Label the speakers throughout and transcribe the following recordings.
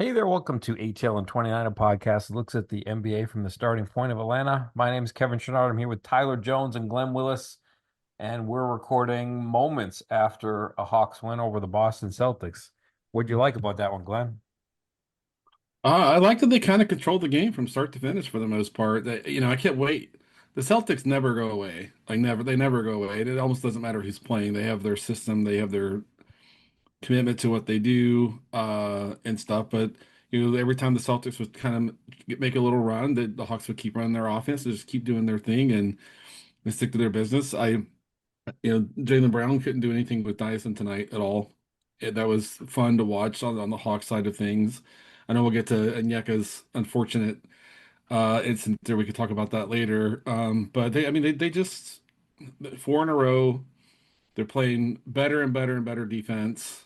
Speaker 1: Hey there, welcome to ATL and 29, a podcast that looks at the NBA from the starting point of Atlanta. My name is Kevin Chouinard. I'm here with Tyler Jones and Glen Willis, and we're recording moments after a Hawks win over the Boston Celtics. What'd you like about that one, Glenn?
Speaker 2: I like that they kind of control the game from start to finish for the most part. I can't wait. The Celtics never go away. They never go away. It almost doesn't matter who's playing. They have their system, they have their commitment to what they do, and stuff. But every time the Celtics would kind of make a little run, the Hawks would keep running their offense, they just keep doing their thing and stick to their business. Jaylen Brown couldn't do anything with Dyson tonight at all. That was fun to watch on the Hawks side of things. I know we'll get to Onyeka's unfortunate incident there. We could talk about that later. But they just four in a row. They're playing better and better and better defense.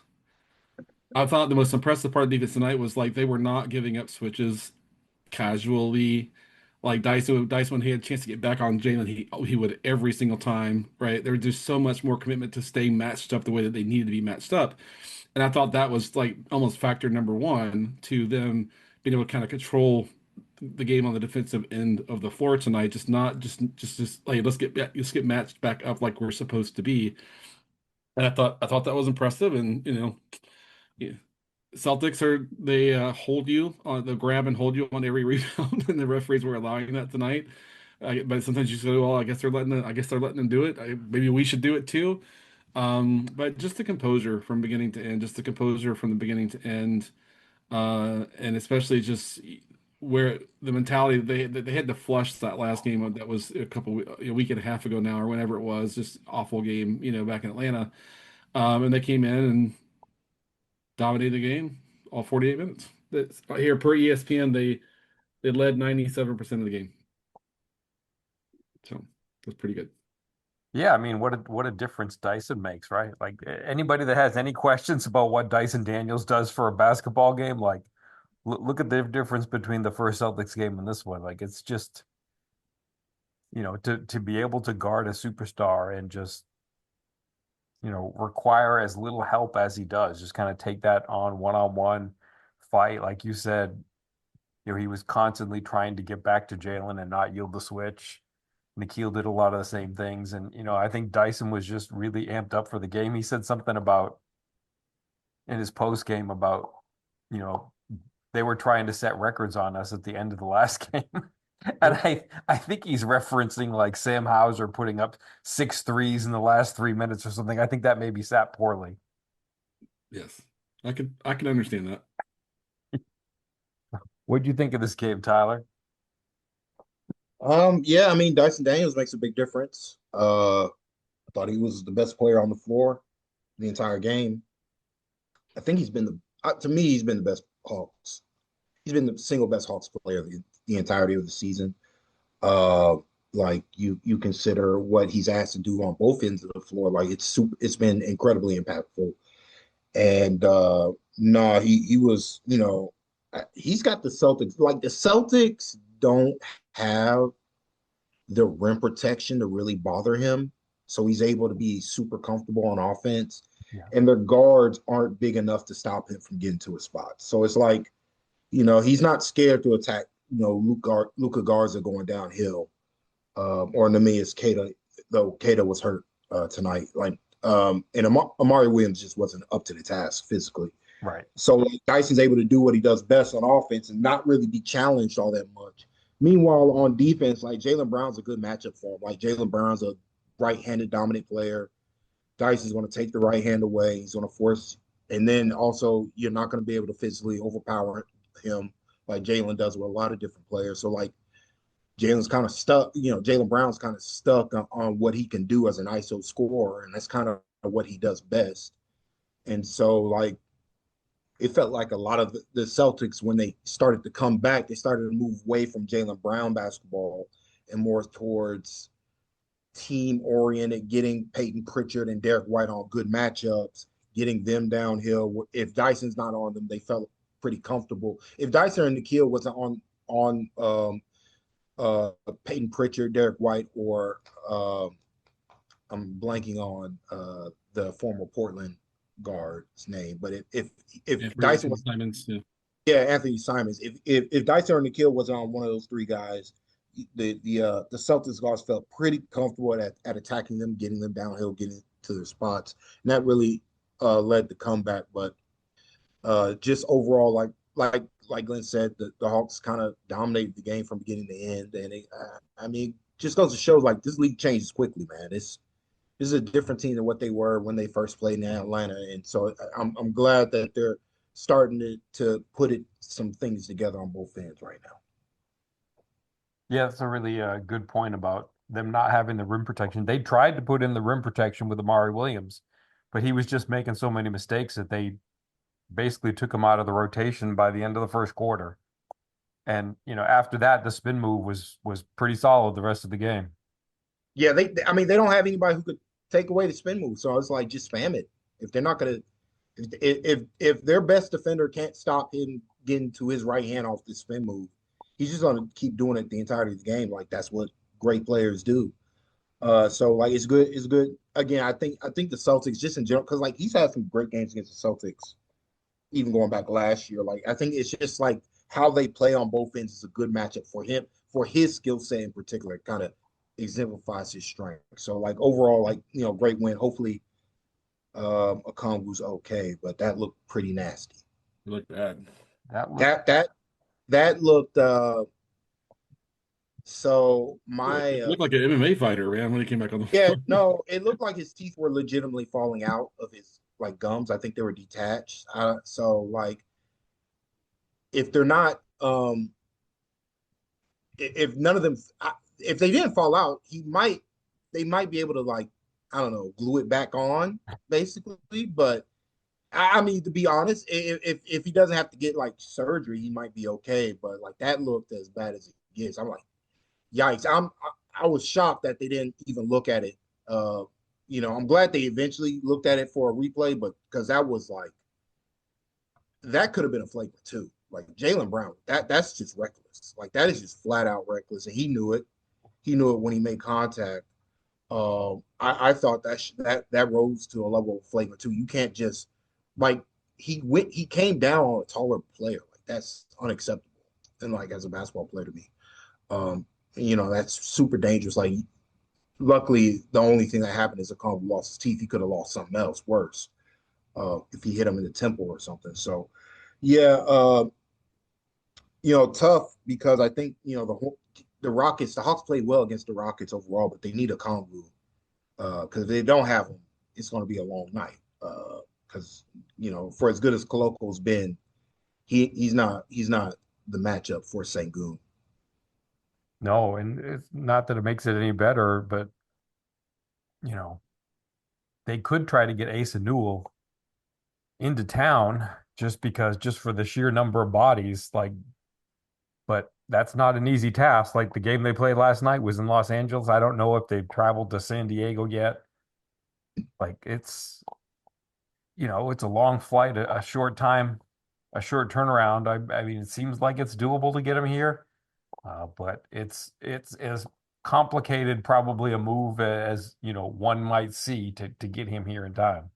Speaker 2: I thought the most impressive part of defense tonight was like they were not giving up switches casually. Like Dyson, when he had a chance to get back on Jalen, he would every single time, right? There was just so much more commitment to staying matched up the way that they needed to be matched up. And I thought that was like almost factor number one to them being able to kind of control the game on the defensive end of the floor tonight. Just not just like let's get matched back up like we're supposed to be. And I thought that was impressive. And yeah, Celtics hold you on the grab and hold you on every rebound, and the referees were allowing that tonight. But sometimes you say, well, I guess they're letting them do it. Maybe we should do it too. But just the composure from beginning to end, just the composure from the beginning to end, and especially just where the mentality they had to flush that last game that was a week and a half ago now or whenever it was, just awful game, back in Atlanta. And they came in and dominated the game all 48 minutes. That's here per ESPN, they led 97% of the game. So that's pretty good.
Speaker 1: Yeah, I mean, what a difference Dyson makes, right? Like anybody that has any questions about what Dyson Daniels does for a basketball game, like look at the difference between the first Celtics game and this one. Like it's just, to be able to guard a superstar and just require as little help as he does. Just kind of take that on one-on-one fight. Like you said, he was constantly trying to get back to Jalen and not yield the switch. Nikhil did a lot of the same things. And, I think Dyson was just really amped up for the game. He said something about in his post game about, you know, they were trying to set records on us at the end of the last game. And
Speaker 2: Yep.
Speaker 1: I think he's referencing like Sam Hauser putting up six threes in the last 3 minutes or something. I think that maybe sat poorly.
Speaker 2: Yes. I can understand that.
Speaker 1: What'd you think of this game, Tyler?
Speaker 3: Yeah, I mean Dyson Daniels makes a big difference. I thought he was the best player on the floor the entire game. I think he's been to me he's been the best Hawks. He's been the single best Hawks player the entirety of the season. Uh, like you consider what he's asked to do on both ends of the floor, like it's been incredibly impactful. And no, he was, he's got the Celtics. Like the Celtics don't have the rim protection to really bother him. So he's able to be super comfortable on offense.
Speaker 1: Yeah.
Speaker 3: And their guards aren't big enough to stop him from getting to a spot. So it's like, he's not scared to attack, Luka Garza going downhill. Or Neemias Queta, though Queta was hurt tonight. And Amari Williams just wasn't up to the task physically.
Speaker 1: Right.
Speaker 3: So like, Dyson's able to do what he does best on offense and not really be challenged all that much. Meanwhile, on defense, like Jaylen Brown's a good matchup for him. Like Jaylen Brown's a right-handed dominant player. Dyson's going to take the right hand away. He's going to force, and then also you're not going to be able to physically overpower him like Jalen does with a lot of different players. So like Jalen's kind of stuck. Jaylen Brown's kind of stuck on what he can do as an ISO scorer, and that's kind of what he does best. And so like it felt like a lot of the Celtics, when they started to come back, they started to move away from Jaylen Brown basketball and more towards team oriented, getting Peyton Pritchard and Derek White on good matchups, getting them downhill. If Dyson's not on them, they felt pretty comfortable. If Dyson and Nikhil wasn't on Peyton Pritchard, Derek White, or I'm blanking on the former Portland guard's name, but if
Speaker 2: Yeah, for
Speaker 3: Dyson
Speaker 2: Anthony
Speaker 3: was
Speaker 2: Simons. Yeah.
Speaker 3: Yeah, Anthony Simons. If Dyson or Nikhil wasn't on one of those three guys, the Celtics guards felt pretty comfortable at attacking them, getting them downhill, getting to their spots, and that really led the comeback. But just overall, like Glenn said, the Hawks kind of dominated the game from beginning to end, and I mean, just goes to show like this league changes quickly, man. This is a different team than what they were when they first played in Atlanta, and so I'm glad that they're starting to put some things together on both ends right now.
Speaker 1: Yeah, that's a really good point about them not having the rim protection. They tried to put in the rim protection with Amari Williams, but he was just making so many mistakes that they basically took him out of the rotation by the end of the first quarter. And after that, the spin move was pretty solid the rest of the game.
Speaker 3: Yeah, I mean they don't have anybody who could take away the spin move, so it's like just spam it. If they're not gonna, if their best defender can't stop him getting to his right hand off the spin move, he's just gonna keep doing it the entirety of the game. Like that's what great players do. So like it's good. It's good. Again, I think the Celtics just in general because like he's had some great games against the Celtics, even going back last year. Like I think it's just like how they play on both ends is a good matchup for him for his skill set in particular. Kind of exemplifies his strength. So like overall, like great win. Hopefully, Okongwu's okay, but that looked pretty nasty.
Speaker 2: You look bad.
Speaker 1: That looked
Speaker 3: That looked. So my
Speaker 2: Looked like an MMA fighter, man, when he came back on the
Speaker 3: yeah,
Speaker 2: floor.
Speaker 3: no, it looked like his teeth were legitimately falling out of his like gums. I think they were detached. So like if they're not if none of them if they didn't fall out, they might be able to like I don't know glue it back on basically. But I mean to be honest, if he doesn't have to get like surgery, he might be okay. But like that looked as bad as it gets. I'm like, yikes! I was shocked that they didn't even look at it. I'm glad they eventually looked at it for a replay, but because that was like that could have been a flagrant too. Like Jaylen Brown, that's just reckless. Like that is just flat out reckless, and he knew it. He knew it when he made contact. I thought that rose to a level of flagrant too. You can't just like he came down on a taller player. Like that's unacceptable. And like as a basketball player to me, um, that's super dangerous. Like luckily, the only thing that happened is Okongwu lost his teeth. He could have lost something else worse if he hit him in the temple or something. So yeah, tough because I think the Rockets, the Hawks played well against the Rockets overall, but they need a Okongwu because if they don't have him, it's going to be a long night. Because for as good as Coloco's been, he's not the matchup for Sengun.
Speaker 1: no, and it's not that it makes it any better, but you know, they could try to get Asa Newell into town just for the sheer number of bodies, like, but that's not an easy task. Like the game they played last night was in Los Angeles. I don't know if they've traveled to San Diego yet. Like it's a long flight, a short time, a short turnaround. I mean, it seems like it's doable to get him here, but it's as complicated probably a move as one might see to get him here in time.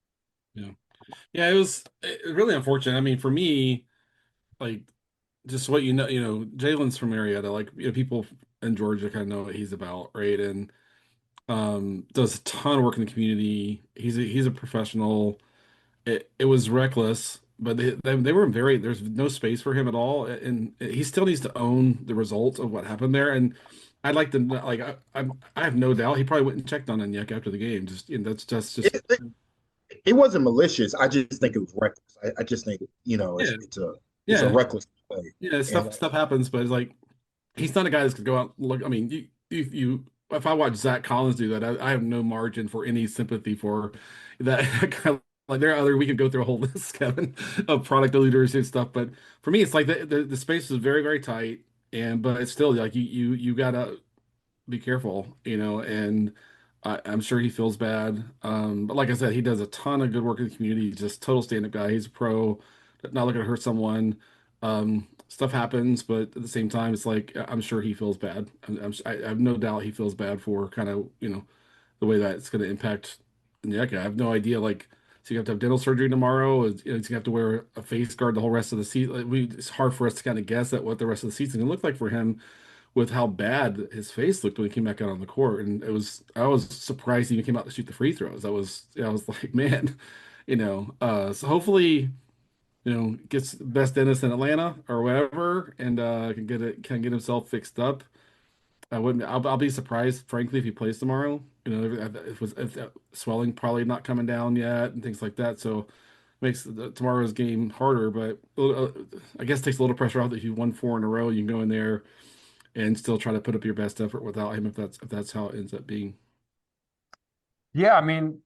Speaker 2: Yeah. Yeah, it was really unfortunate. I mean, for me, like just what Jalen's from Marietta, like people in Georgia kind of know what he's about, right? And does a ton of work in the community. He's a professional. It was reckless, but they were very there's no space for him at all, and he still needs to own the result of what happened there. And I'd like to like I have no doubt he probably went and checked on Onyeka after the game. Just that's just
Speaker 3: It wasn't malicious. I just think it was reckless. I just think
Speaker 2: yeah
Speaker 3: it's a
Speaker 2: yeah
Speaker 3: reckless play,
Speaker 2: yeah
Speaker 3: and
Speaker 2: stuff happens, but it's like he's not a guy that's gonna go out and look. I mean, you if I watch Zach Collins do that, I have no margin for any sympathy for that kind of like there are other we could go through a whole list, Kevin, of product leaders and stuff. But for me, it's like the space is very, very tight, and but it's still like you gotta be careful, and I'm sure he feels bad. But like I said, he does a ton of good work in the community. He's just total stand-up guy. He's a pro, not looking to hurt someone. Stuff happens, but at the same time, it's like I'm sure he feels bad. I have no doubt he feels bad for kind of the way that it's going to impact Onyeka. I have no idea. Like So you have to have dental surgery tomorrow. He's gonna have to wear a face guard the whole rest of the season. It's hard for us to kind of guess at what the rest of the season can look like for him with how bad his face looked when he came back out on the court. And I was surprised he even came out to shoot the free throws. I was like, man, so hopefully, gets the best dentist in Atlanta or whatever, and can get himself fixed up. I'll be surprised, frankly, if he plays tomorrow. If that swelling probably not coming down yet and things like that. So makes tomorrow's game harder, but I guess takes a little pressure off that if you won four in a row, you can go in there and still try to put up your best effort without him if that's how it ends up being.
Speaker 1: Yeah, I mean,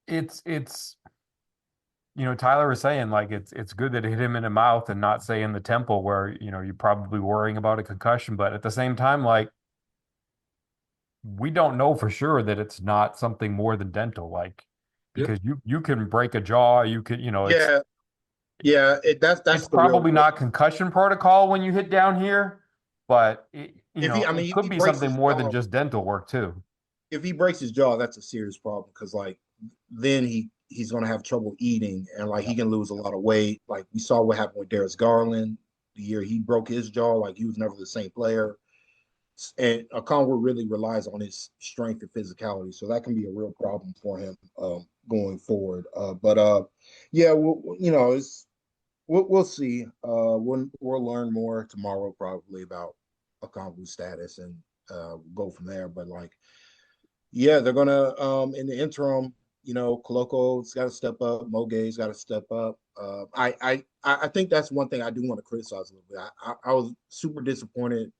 Speaker 1: it's Tyler was saying like it's good that it hit him in the mouth and not say in the temple where, you're probably worrying about a concussion, but at the same time, like we don't know for sure that it's not something more than dental, like
Speaker 2: Yep.
Speaker 1: because you can break a jaw, you could,
Speaker 3: Yeah, yeah,
Speaker 1: it's
Speaker 3: that's the real
Speaker 1: probably
Speaker 3: question.
Speaker 1: not concussion protocol when you hit down here, but
Speaker 3: I mean,
Speaker 1: it
Speaker 3: if
Speaker 1: could
Speaker 3: he
Speaker 1: be
Speaker 3: breaks
Speaker 1: something
Speaker 3: his
Speaker 1: more than
Speaker 3: jaw,
Speaker 1: just dental work too.
Speaker 3: if he breaks his jaw, that's a serious problem because like then he's gonna have trouble eating and like he can lose a lot of weight. Like we saw what happened with Darius Garland the year he broke his jaw, like he was never the same player. And Okongwu really relies on his strength and physicality, so that can be a real problem for him going forward. But yeah, we'll see. We'll learn more tomorrow probably about Okongwu's status and go from there. But like, yeah, they're gonna in the interim, Coloco's got to step up, Mogay's got to step up. I think that's one thing I do want to criticize a little bit. I was super disappointed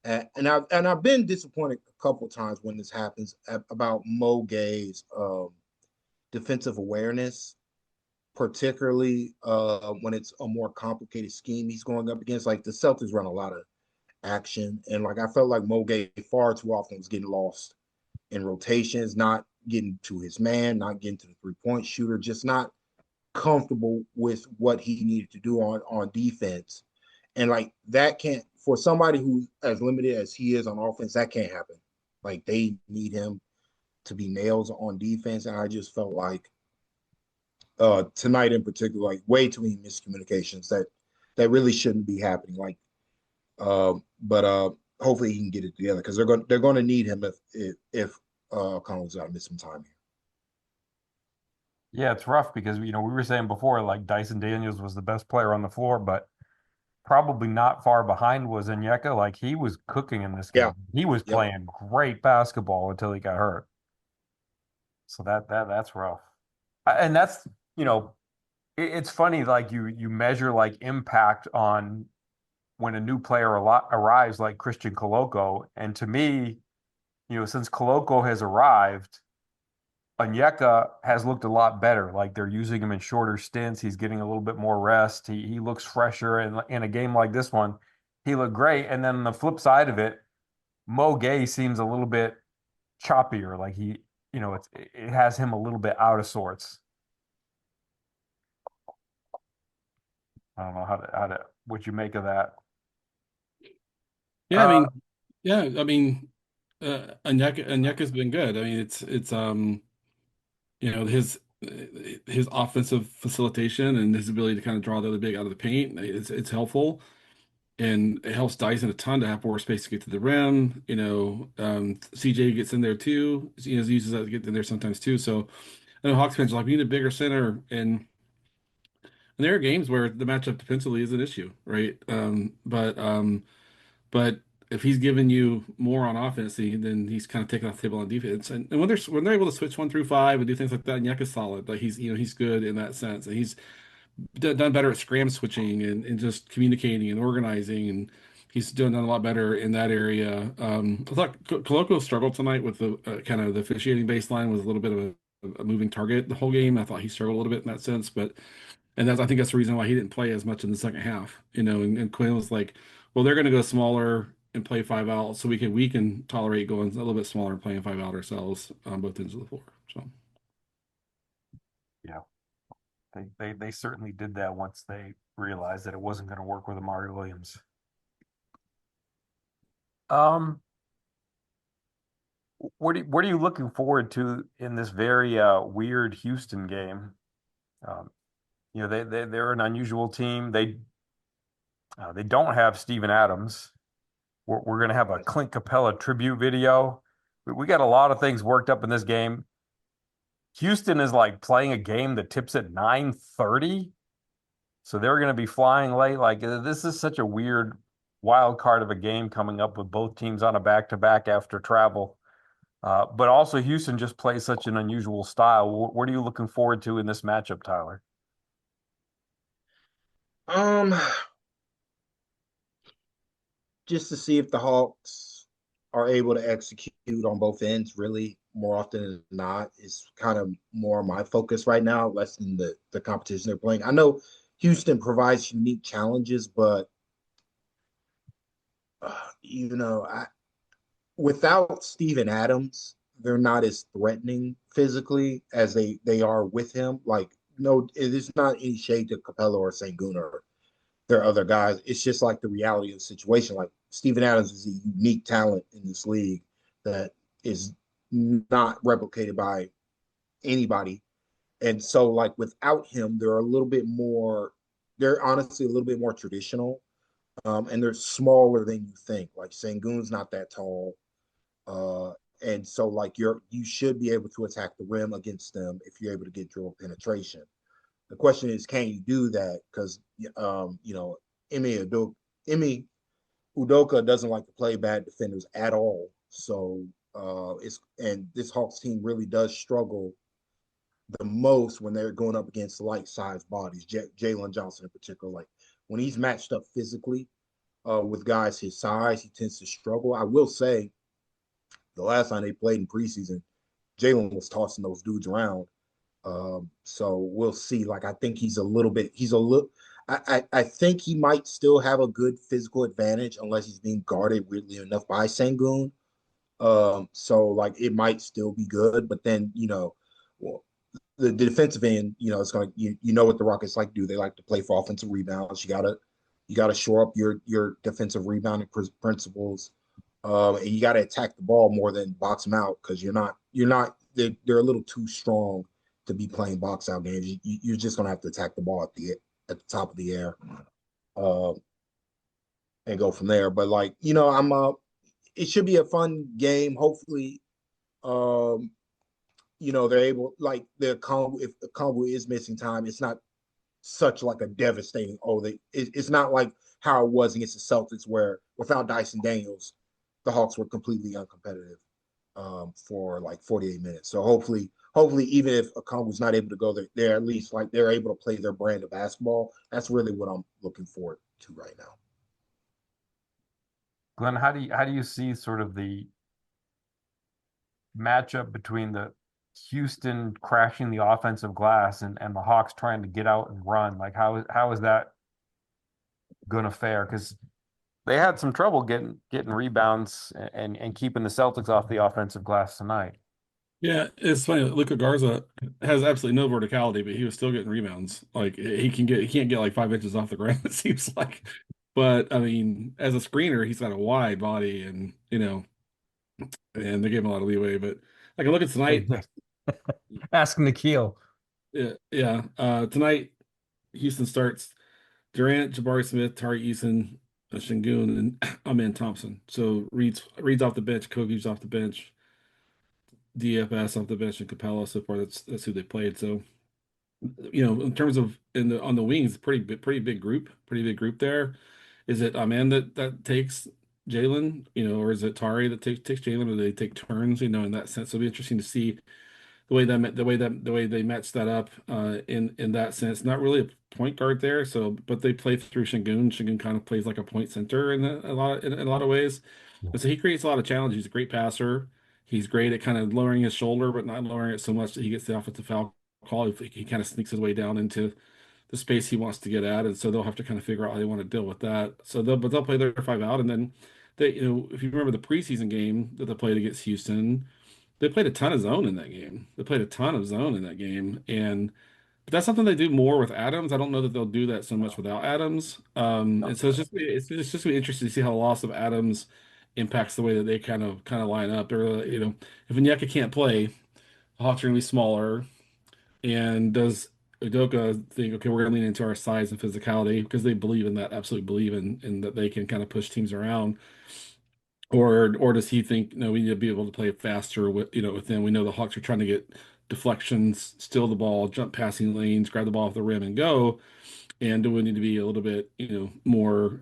Speaker 3: and I've been disappointed a couple times when this happens about Mo Gay's defensive awareness, particularly when it's a more complicated scheme he's going up against. Like the Celtics run a lot of action, and like I felt like Mo Gay far too often was getting lost in rotations, not getting to his man, not getting to the 3-point shooter, just not comfortable with what he needed to do on defense. And like that can't for somebody who's as limited as he is on offense, that can't happen. Like they need him to be nails on defense. And I just felt like tonight in particular, like way too many miscommunications that really shouldn't be happening. Like but hopefully he can get it together because they're going to need him if Collins got to miss some time here.
Speaker 1: Yeah, it's rough because we were saying before like Dyson Daniels was the best player on the floor, but probably not far behind was Onyeka. Like he was cooking in this
Speaker 3: Yeah.
Speaker 1: game. He was
Speaker 3: Yep.
Speaker 1: playing great basketball until he got hurt. So that's rough. And that's, you know, it's funny like you measure like impact on when a new player arrives like Christian Coloco. And to me, since Coloco has arrived, Onyeka has looked a lot better. Like they're using him in shorter stints. He's getting a little bit more rest. He looks fresher. And in a game like this one, he looked great. And then on the flip side of it, Mo Gay seems a little bit choppier. Like it has him a little bit out of sorts. I don't know how to what you make of that.
Speaker 2: Yeah, I
Speaker 1: Uh,
Speaker 2: mean, Onyeka's been good. I mean, it's his offensive facilitation and his ability to kind of draw the other big out of the paint. It's helpful. And it helps Dyson a ton to have more space to get to the rim. CJ gets in there too. Uses that to get in there sometimes too. So I know Hawks fans are like, we need a bigger center, and there are games where the matchup defensively is an issue, right? But if he's giving you more on offense, then he's kind of taking off the table on defense. And when they're able to switch 1 through 5 and do things like that, Nyeka's solid. Like he's good in that sense, and he's done better at scram switching and just communicating and organizing, and he's done a lot better in that area. I thought Coloco struggled tonight with the kind of the officiating baseline was a little bit of a moving target the whole game. I thought he struggled a little bit in that sense, but I think that's the reason why he didn't play as much in the second half. And Quinn was like, well, they're going to go smaller and play 5 out, so we can tolerate going a little bit smaller and playing 5 out ourselves on both ends of the floor. So
Speaker 1: yeah, they certainly did that once they realized that it wasn't going to work with Amari Williams. Um, What are you looking forward to in this very weird Houston game? Um, they're an unusual team. They don't have Steven Adams. We're going to have a Clint Capella tribute video. We got a lot of things worked up in this game. Houston is like playing a game that tips at 9:30, so they're going to be flying late. Like this is such a weird wild card of a game coming up with both teams on a back-to-back after travel. But also Houston just plays such an unusual style. What are you looking forward to in this matchup, Tyler?
Speaker 3: Um, just to see if the Hawks are able to execute on both ends, really, more often than not, is kind of more my focus right now, less than the competition they're playing. I know Houston provides unique challenges, but without Steven Adams, they're not as threatening physically as they are with him. Like, no, it is not any shade to Capella or Sengun or their other guys. It's just like the reality of the situation. Like Steven Adams is a unique talent in this league that is not replicated by anybody. And so, like without him, they're a little bit more. They're honestly a little bit more traditional, and they're smaller than you think. Like Sangoon's not that tall, uh, and so like you should be able to attack the rim against them if you're able to get dribble penetration. The question is, can you do that? Because Emi Udoka doesn't like to play bad defenders at all. So it's and this Hawks team really does struggle the most when they're going up against light sized bodies. Jalen Johnson in particular, like when he's matched up physically with guys his size, he tends to struggle. I will say the last time they played in preseason, Jalen was tossing those dudes around. So we'll see. Like I think he's a little. I think he might still have a good physical advantage unless he's being guarded weirdly enough by Sangoon. So like it might still be good, but then well, the defensive end, it's gonna you know what the Rockets like do. They like to play for offensive rebounds. You gotta shore up your defensive rebounding principles, and you gotta attack the ball more than box them out because you're not they're a little too strong to be playing box out games. You're just gonna have to attack the ball at the top of the air, uh, and go from there. But like I'm it should be a fun game. Hopefully, um, they're able like the Congo if the Congo is missing time, it's not such like a devastating. It's not like how it was against the Celtics where without Dyson Daniels, the Hawks were completely uncompetitive for like 48 minutes. So hopefully, even if a Congo's not able to go there, they're at least like they're able to play their brand of basketball. That's really what I'm looking forward to right now.
Speaker 1: Glenn, how do you see sort of the matchup between the Houston crashing the offensive glass and the Hawks trying to get out and run? Like how is that going to fare? Because they had some trouble getting rebounds and keeping the Celtics off the offensive glass tonight.
Speaker 2: Yeah, it's funny. Luka Garza has absolutely no verticality, but he was still getting rebounds. Like he can't get like 5 inches off the ground, it seems like. But I mean, as a screener, he's got a wide body and and they gave him a lot of leeway. But like I look at tonight,
Speaker 1: Ask Nikhil.
Speaker 2: yeah, yeah. Tonight Houston starts Durant, Jabari Smith, Tari Eason, Şengün, and Amen Thompson. So Reed's off the bench, Kogie's off the bench, DFS off the bench, and Capella so far. That's who they played. So in terms of on the wings, pretty big group there. Is it Amen that takes Jalen, or is it Tari that takes Jalen, or do they take turns, in that sense? So it'll be interesting to see the way they match that up in that sense. Not really a point guard there, so but they play through Şengün. Şengün kind of plays like a point center in a lot of ways, and so he creates a lot of challenges. He's a great passer. He's great at kind of lowering his shoulder, but not lowering it so much that he gets the offensive foul call. He kind of sneaks his way down into the space he wants to get at, and so they'll have to kind of figure out how they want to deal with that. So they'll play their five out, and then if you remember the preseason game that they played against Houston. They played a ton of zone in that game. They played a ton of zone in that game, and but that's something they do more with Adams. I don't know that they'll do that so much without Adams. And so it's just gonna be interesting to see how the loss of Adams impacts the way that they kind of line up. Or if Onyeka can't play, the Hawks are going to be smaller. And does Udoka think, okay, we're going to lean into our size and physicality because they believe in that, absolutely believe in that they can kind of push teams around, or does he think, no, we need to be able to play faster with them? We know the Hawks are trying to get deflections, steal the ball, jump passing lanes, grab the ball off the rim and go. And do we need to be a little bit, more,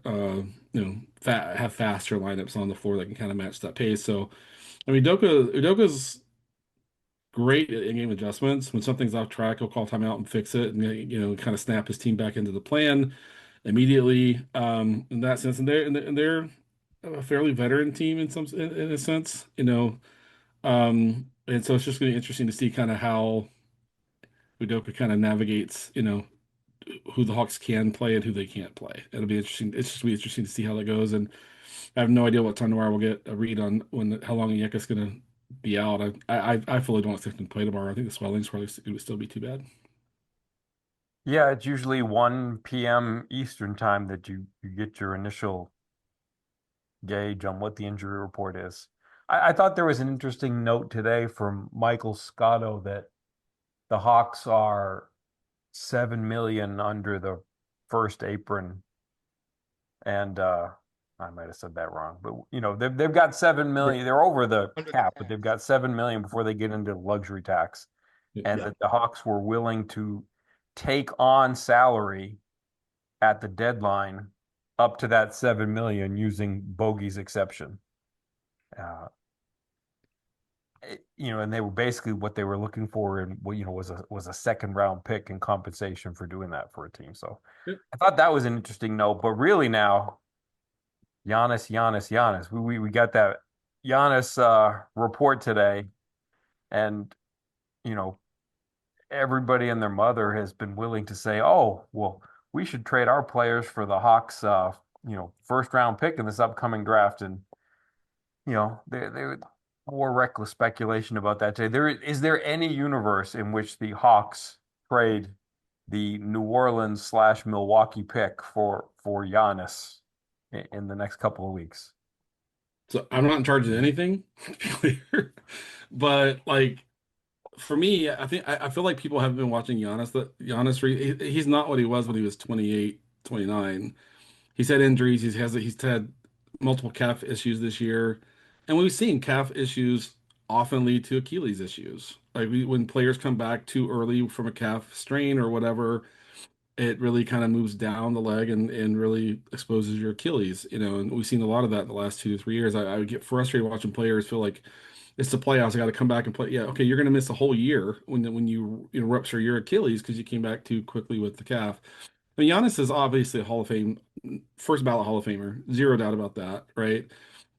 Speaker 2: have faster lineups on the floor that can kind of match that pace? So, I mean, Udoka's great at in-game adjustments. When something's off track, he'll call timeout and fix it, and kind of snap his team back into the plan immediately. In that sense, and they're a fairly veteran team in a sense, and so it's just going to be interesting to see kind of how Udoka kind of navigates, who the Hawks can play and who they can't play. It'll be interesting. It's just be interesting to see how that goes. And I have no idea what time tomorrow we'll get a read on how long Onyeka's going to be out. I fully don't expect him to play tomorrow. I think the swelling's probably it would still be too bad.
Speaker 1: Yeah, it's usually 1 p.m. Eastern time that you get your initial gauge on what the injury report is. I thought there was an interesting note today from Michael Scotto that the Hawks are 7 million under the first apron, and I might have said that wrong, but they've got 7 million. They're over the
Speaker 3: Under the
Speaker 1: cap, but
Speaker 3: cap.
Speaker 1: they've got 7 million before they get into luxury tax, and
Speaker 3: Yeah.
Speaker 1: that the Hawks were willing to take on salary at the deadline up to that 7 million using Bogey's exception. Uh, and they were basically what they were looking for, and was a second round pick in compensation for doing that for a team. So
Speaker 2: Yep.
Speaker 1: I thought that was an interesting note. But really now, Giannis, Giannis, Giannis. We got that Giannis report today, and you know everybody and their mother has been willing to say, "Oh, well, we should trade our players for the Hawks, first round pick in this upcoming draft." And there more reckless speculation about that today. Is there any universe in which the Hawks trade the New Orleans slash Milwaukee pick for Giannis in the next couple of weeks?
Speaker 2: So I'm not in charge of anything, to be clear. But like for me, I feel like people haven't been watching Giannis. That Giannis, he's not what he was when he was 28, 29. He's had injuries. He's had multiple calf issues this year, and we've seen calf issues often lead to Achilles issues. Like when players come back too early from a calf strain or whatever, it really kind of moves down the leg and really exposes your Achilles. And we've seen a lot of that in the last 2 to 3 years. I would get frustrated watching players feel like it's the playoffs. I got to come back and play. Yeah, okay, you're going to miss a whole year when you rupture your Achilles because you came back too quickly with the calf. I mean, Giannis is obviously a Hall of Fame, first ballot Hall of Famer, zero doubt about that, right?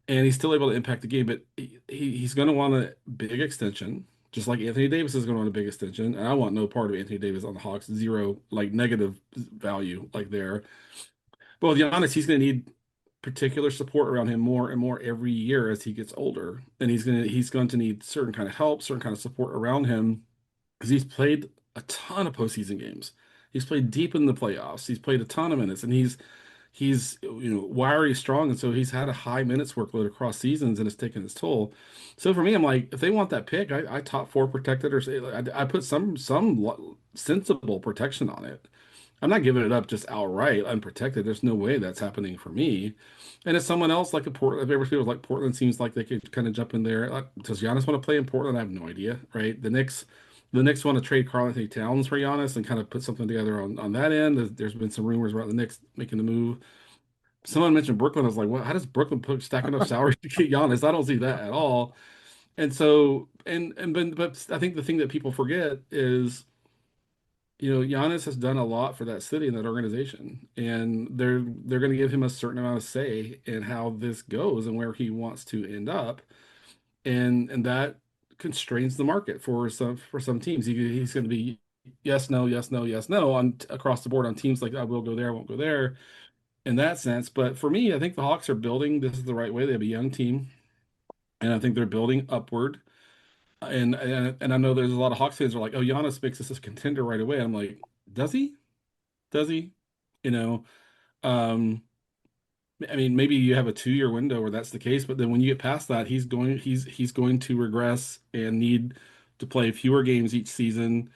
Speaker 2: And he's still able to impact the game, but he's going to want a big extension, just like Anthony Davis is going to want a big extension. And I want no part of Anthony Davis on the Hawks, zero like negative value like there. But with Giannis, he's going to need particular support around him more and more every year as he gets older, and he's going to need certain kind of help, certain kind of support around him because he's played a ton of postseason games. He's played deep in the playoffs. He's played a ton of minutes, and he's wiry, strong, and so he's had a high minutes workload across seasons, and it's taken its toll. So for me, I'm like, if they want that pick, I top four protected or say I put some sensible protection on it. I'm not giving it up just outright unprotected. There's no way that's happening for me. And if someone else like a Portland, if ever feels like Portland seems like they could kind of jump in there. Does Giannis want to play in Portland? I have no idea, right? The Knicks want to trade Karl Anthony Towns for Giannis and kind of put something together on that end. There's been some rumors about the Knicks making the move. Someone mentioned Brooklyn. I was like, what? How does Brooklyn stack enough salary to get Giannis? I don't see that at all. And so, but I think the thing that people forget is Giannis has done a lot for that city and that organization, and they're going to give him a certain amount of say in how this goes and where he wants to end up, and that constrains the market for some teams. He's going to be yes, no, yes, no, yes, no on across the board on teams like I will go there, I won't go there in that sense. But for me, I think the Hawks are building. This is the right way. They have a young team, and I think they're building upward. And I know there's a lot of Hawks fans who are like, "Oh, Giannis makes us a contender right away." I'm like, does he? Does he? You know, um, I mean, maybe you have a 2 year window where that's the case, but then when you get past that, he's going to regress and need to play fewer games each season.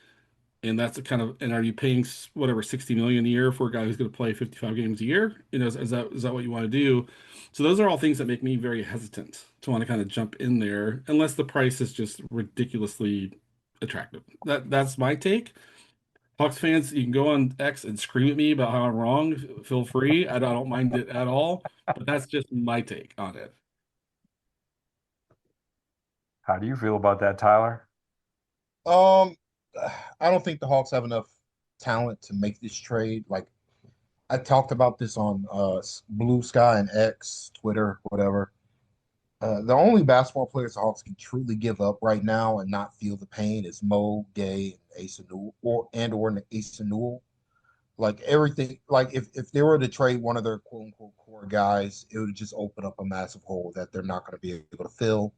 Speaker 2: And that's a kind of, and are you paying whatever 60 million a year for a guy who's going to play 55 games a year? Is that what you want to do? So those are all things that make me very hesitant to want to kind of jump in there unless the price is just ridiculously attractive. That's my take. Hawks fans, you can go on X and scream at me about how I'm wrong. Feel free. I don't mind it at all, but that's just my take on it.
Speaker 1: How do you feel about that, Tyler?
Speaker 3: Um, I don't think the Hawks have enough talent to make this trade. Like I talked about this on Blue Sky and X, Twitter, whatever. The only basketball players the Hawks can truly give up right now and not feel the pain is Mo, Gay, and Asa Newell, or Asa Newell. Like everything, like if they were to trade one of their quote unquote core guys, it would just open up a massive hole that they're not going to be able to fill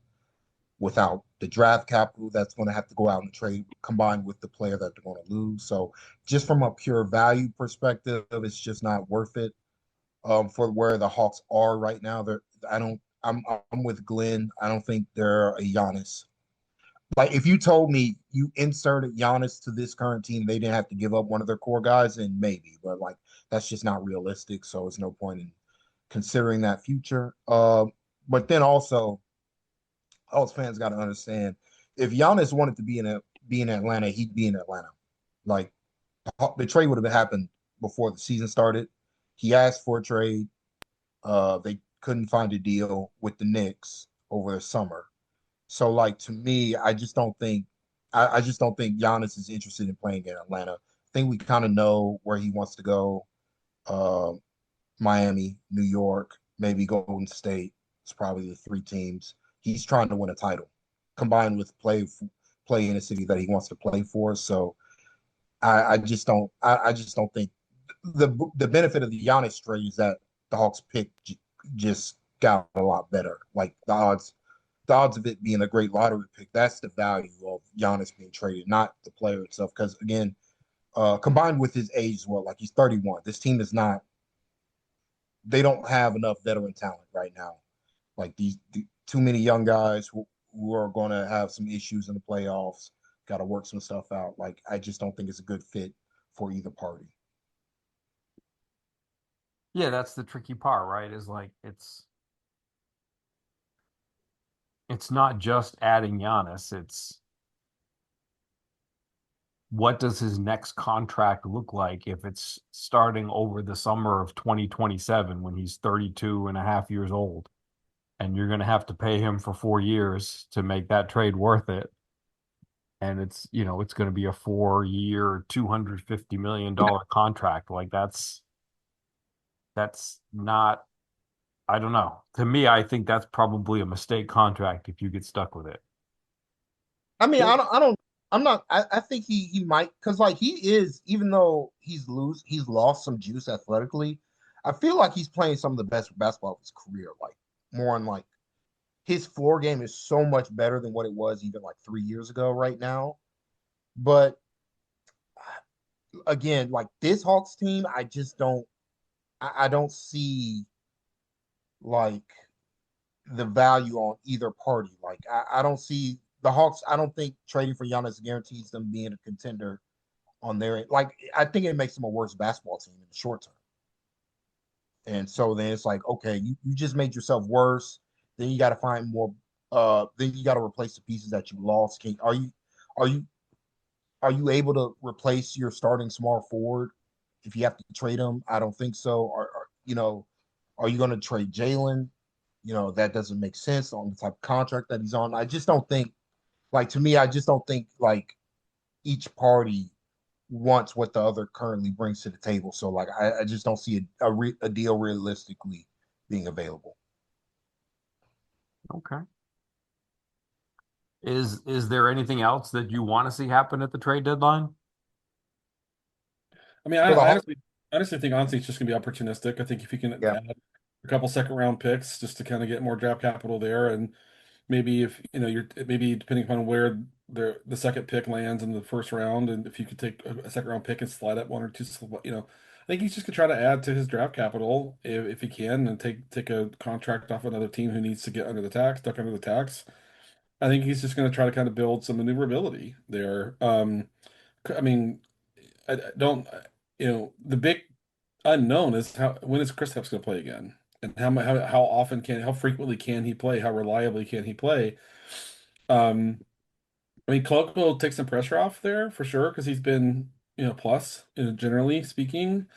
Speaker 3: without the draft capital that's going to have to go out and trade combined with the player that they're going to lose. So just from a pure value perspective, it's just not worth it. For where the Hawks are right now, they're I don't I'm with Glenn. I don't think they're a Giannis. Like if you told me you inserted Giannis to this current team, they didn't have to give up one of their core guys, and maybe, but like that's just not realistic. So it's no point in considering that future. But then also, Hawks fans got to understand if Giannis wanted to be in Atlanta, he'd be in Atlanta. Like the trade would have happened before the season started. He asked for a trade. They couldn't find a deal with the Knicks over the summer. So, like to me, I just don't think Giannis is interested in playing in Atlanta. I think we kind of know where he wants to go. Uh, Miami, New York, maybe Golden State. It's probably the three teams. He's trying to win a title, combined with play in a city that he wants to play for. So I just don't think the benefit of the Giannis trade is that the Hawks pick just got a lot better. Like the odds of it being a great lottery pick, that's the value of Giannis being traded, not the player itself. Because again, combined with his age as well, like he's 31. This team is not, they don't have enough veteran talent right now. Like too many young guys who are going to have some issues in the playoffs, got to work some stuff out. Like, I just don't think it's a good fit for either party.
Speaker 1: Yeah, that's the tricky part, right? Is like it's not just adding Giannis, it's what does his next contract look like if it's starting over the summer of 2027 when he's 32 and a half years old and you're going to have to pay him for 4 years to make that trade worth it. And it's going to be a 4 year, $250 million contract. Like that's not, I don't know. To me, I think that's probably a mistake contract if you get stuck with it.
Speaker 3: I mean, I'm not. I think he might because like he is, even though he's lost some juice athletically. I feel like he's playing some of the best basketball of his career. Like more on like his floor game is so much better than what it was even like 3 years ago. Right now, but again, like this Hawks team, I just don't. I don't see like the value on either party. Like I don't see the Hawks. I don't think trading for Giannis guarantees them being a contender on their like. I think it makes them a worse basketball team in the short term. And so then it's like, okay, you just made yourself worse. Then you got to find more. Then you got to replace the pieces that you lost. Are you are you able to replace your starting small forward if you have to trade him? I don't think so. Are you going to trade Jalen? That doesn't make sense on the type of contract that he's on. I just don't think, like, to me, I just don't think, like, each party wants what the other currently brings to the table. So, like, I just don't see a deal realistically being available.
Speaker 1: Okay. Is there anything else that you want to see happen at the trade deadline?
Speaker 2: I mean,
Speaker 3: For the
Speaker 2: I
Speaker 3: Hawks,
Speaker 2: honestly think it's just going to be opportunistic. I think if you can
Speaker 3: yeah.
Speaker 2: add a couple second round picks just to kind of get more draft capital there, and maybe if you're maybe depending upon where the second pick lands in the first round, and if you could take a second round pick and slide up one or two, think he's just gonna try to add to his draft capital if he can, and take a contract off another team who needs to get under the tax, stuck under the tax. I think he's just gonna try to kind of build some maneuverability there. I mean, I don't, the big unknown is when is Kristaps going to play again, and how often how frequently can he play, how reliably can he play? Um, I mean, Cloak will take some pressure off there for sure because he's been, plus, generally speaking.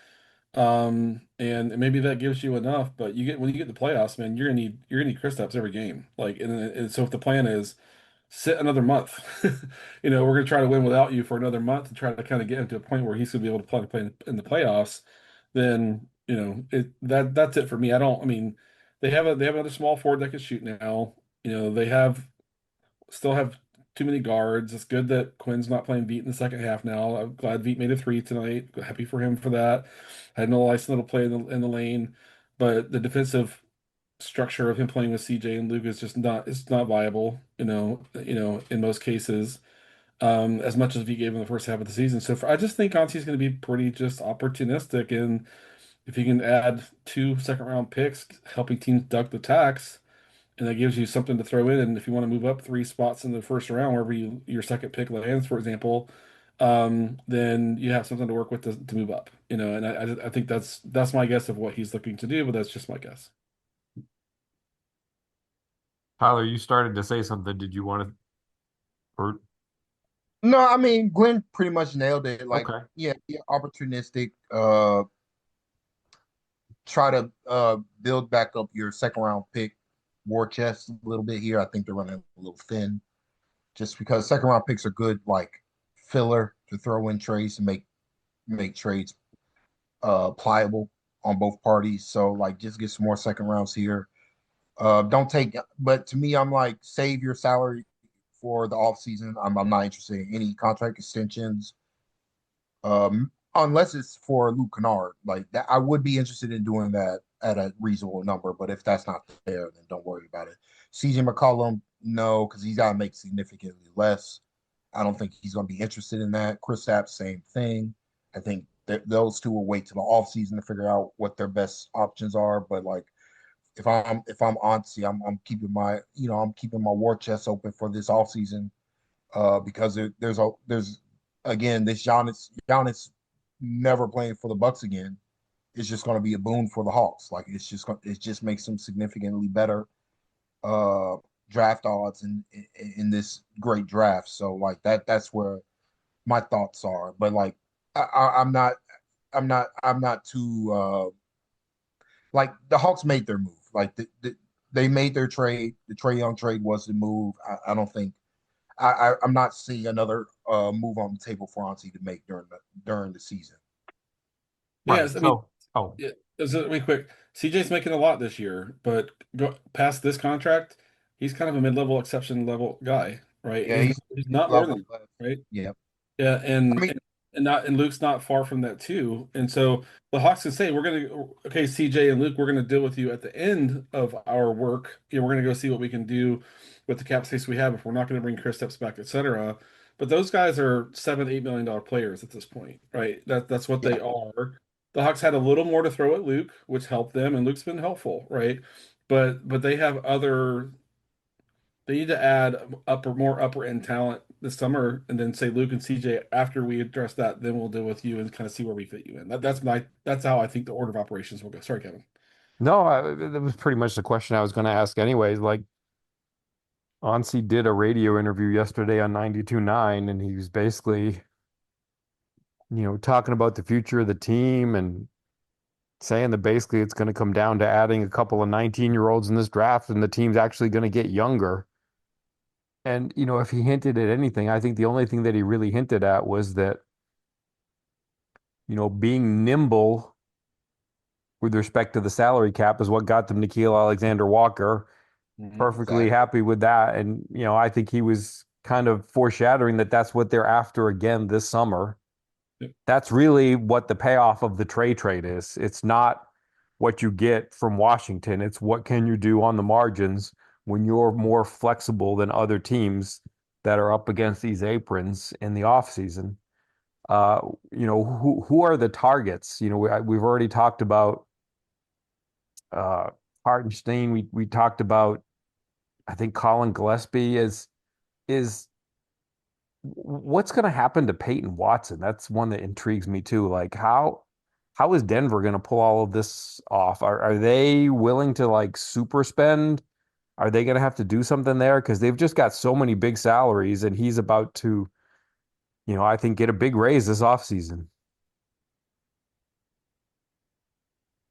Speaker 2: And maybe that gives you enough, but when you get the playoffs, man, you're gonna need Kristaps every game. Like, and so if the plan is sit another month, we're gonna try to win without you for another month and try to kind of get him to a point where he's gonna be able to play in the playoffs, then that's it for me. I mean, they have another small forward that can shoot now. They still have too many guards. It's good that Quinn's not playing Veet in the second half now. I'm glad Veet made a three tonight. Happy for him for that. Had no nice little play in the lane, but the defensive structure of him playing with CJ and Luke is just not viable, in most cases. As much as Veet gave him the first half of the season. So I just think Conti's going to be pretty just opportunistic, and if he can add two second round picks, helping teams duck the tax, and that gives you something to throw in. And if you want to move up three spots in the first round, wherever your second pick lands, for example, then you have something to work with to move up. And I think that's my guess of what he's looking to do, but that's just my guess.
Speaker 1: Tyler, you started to say something. Did you want to? Or
Speaker 3: No, I mean Glenn pretty much nailed it. Like,
Speaker 1: okay.
Speaker 3: yeah, opportunistic. Try to build back up your second round pick war chest a little bit here. I think they're running a little thin, just because second round picks are good, like filler to throw in trades to make trades pliable on both parties. So like, just get some more second rounds here. Don't take, but to me, I'm like, save your salary for the off season. I'm not interested in any contract extensions, unless it's for Luke Kennard. Like that, I would be interested in doing that at a reasonable number. But if that's not there, then don't worry about it. CJ McCollum, no, because he's got to make significantly less. I don't think he's going to be interested in that. Chris Kristaps, same thing. I think that those two will wait till the off season to figure out what their best options are. But like, if I'm honestly, I'm keeping my war chest open for this off season, because there's again, this Giannis never playing for the Bucks again. It's just going to be a boon for the Hawks. Like, it just makes them significantly better uh draft odds in this great draft. So like, that's where my thoughts are. But like, I'm not too like, the Hawks made their move. Like, they made their trade. The Trae Young trade was the move. I don't think I'm not seeing another move on the table for Auntie to make during the season.
Speaker 1: Right.
Speaker 2: Yes, I mean,
Speaker 1: So, oh,
Speaker 2: yeah, really quick. CJ's making a lot this year, but go past this contract, he's kind of a mid-level exception level guy, right?
Speaker 3: Yeah,
Speaker 2: He's
Speaker 3: he's
Speaker 2: not more
Speaker 3: level
Speaker 2: than
Speaker 3: plus.
Speaker 2: that, right?
Speaker 3: Yeah,
Speaker 2: Yeah,
Speaker 3: I mean,
Speaker 2: and Luke's not far from that too. And so the Hawks can say, okay, CJ and Luke, we're gonna deal with you at the end of our work. We're gonna go see what we can do with the cap space we have if we're not gonna bring Chris Steps back, etc. But those guys are $7, $8 million players at this point, right? That's what
Speaker 3: yeah,
Speaker 2: they are. The Hawks had a little more to throw at Luke, which helped them, and Luke's been helpful, right? But they need to add more upper end talent this summer, and then say Luke and CJ, after we address that, then we'll deal with you and kind of see where we fit you in. That's how I think the order of operations will go. Sorry, Kevin.
Speaker 1: no, that was pretty much the question I was going to ask anyways. Like, Ansi did a radio interview yesterday on 92.9, and he was basically, talking about the future of the team and saying that basically it's going to come down to adding a couple of 19-year-olds in this draft, and the team's actually going to get younger. And, if he hinted at anything, I think the only thing that he really hinted at was that, being nimble with respect to the salary cap is what got them Nikhil Alexander Walker. Perfectly
Speaker 3: exactly.
Speaker 1: happy with that. And, I think he was kind of foreshadowing that that's what they're after again this summer.
Speaker 2: Yep.
Speaker 1: That's really what the payoff of the trade is. It's not what you get from Washington. It's what can you do on the margins when you're more flexible than other teams that are up against these aprons in the offseason. Uh, who are the targets? We've already talked about uh Hartenstein. We talked about, I think, Colin Gillespie. Is what's going to happen to Peyton Watson? That's one that intrigues me too. Like how is Denver going to pull all of this off? Are they willing to like super spend? Are they going to have to do something there? Because they've just got so many big salaries, and he's about to, I think, get a big raise this offseason.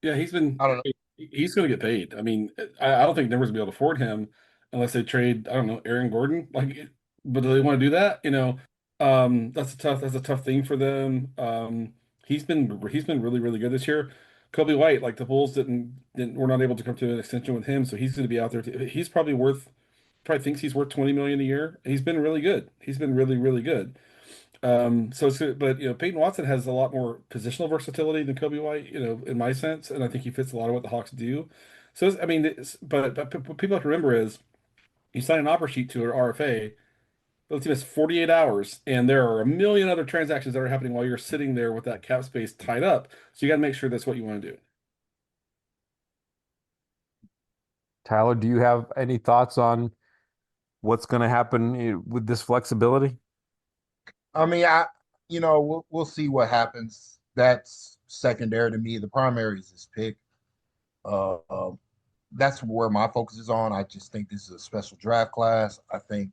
Speaker 2: Yeah,
Speaker 3: I don't know.
Speaker 2: he's going to get paid. I mean, I don't think Denver's gonna be able to afford him unless they trade, I don't know, Aaron Gordon. Like, but do they want to do that? That's a tough thing for them. He's been really really good this year. Kobe White, like the Bulls didn't were not able to come to an extension with him, so he's going to be out there. He's probably thinks he's worth 20 million a year. He's been really good. He's been really really good. So it's good, but Peyton Watson has a lot more positional versatility than Kobe White, in my sense, and I think he fits a lot of what the Hawks do. So I mean, but what people have to remember is you sign an offer sheet to an RFA, but let's see, it's 48 hours, and there are a million other transactions that are happening while you're sitting there with that cap space tied up. So you got to make sure that's what you want to do.
Speaker 1: Tyler, do you have any thoughts on what's going to happen with this flexibility?
Speaker 3: I mean, we'll see what happens. That's secondary to me. The primary is this pick. Uh, um, that's where my focus is on. I just think this is a special draft class. I think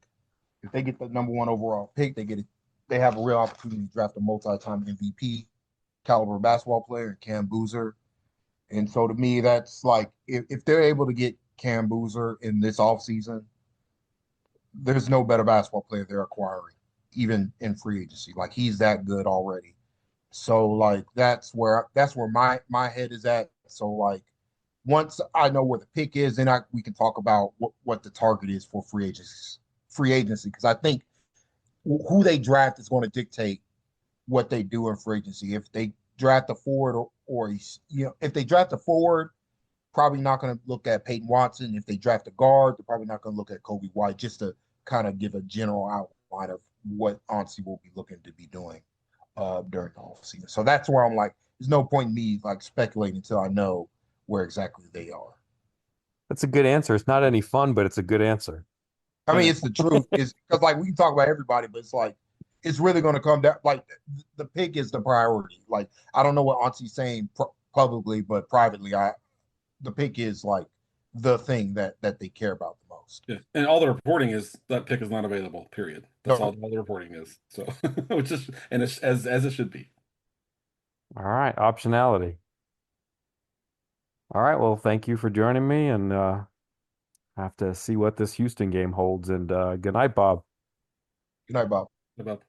Speaker 3: if they get the number one overall pick, they get it. They have a real opportunity to draft a multi-time MVP caliber basketball player, Cam Boozer. And so to me, that's like if they're able to get Cam Boozer in this offseason, there's no better basketball player they're acquiring, even in free agency. Like he's that good already. So like that's where my head is at. So like once I know where the pick is, then we can talk about what the target is for free agency. Because I think who they draft is going to dictate what they do in free agency. If they draft a forward if they draft a forward, probably not going to look at Peyton Watson. If they draft a guard, they're probably not going to look at Kobe White, just to kind of give a general outline of what Ansi will be looking to be doing during the offseason. So that's where I'm like, there's no point in me like speculating until I know where exactly they are.
Speaker 1: That's a good answer. It's not any fun, but it's a good answer.
Speaker 3: I mean,
Speaker 2: Yeah.
Speaker 3: it's the truth. Is because like we can talk about everybody, but it's like it's really going to come down. Like the pick is the priority. Like I don't know what Auntie's saying publicly, but privately, the pick is like the thing that they care about the most.
Speaker 2: Yeah. And all the reporting is that pick is not available, period. That's
Speaker 3: No,
Speaker 2: all the reporting is. So, which is, and it's as it should be.
Speaker 1: All right, optionality. All right, well, thank you for joining me, and I have to see what this Houston game holds. And good night, Bob.
Speaker 3: good night, Bob.
Speaker 2: About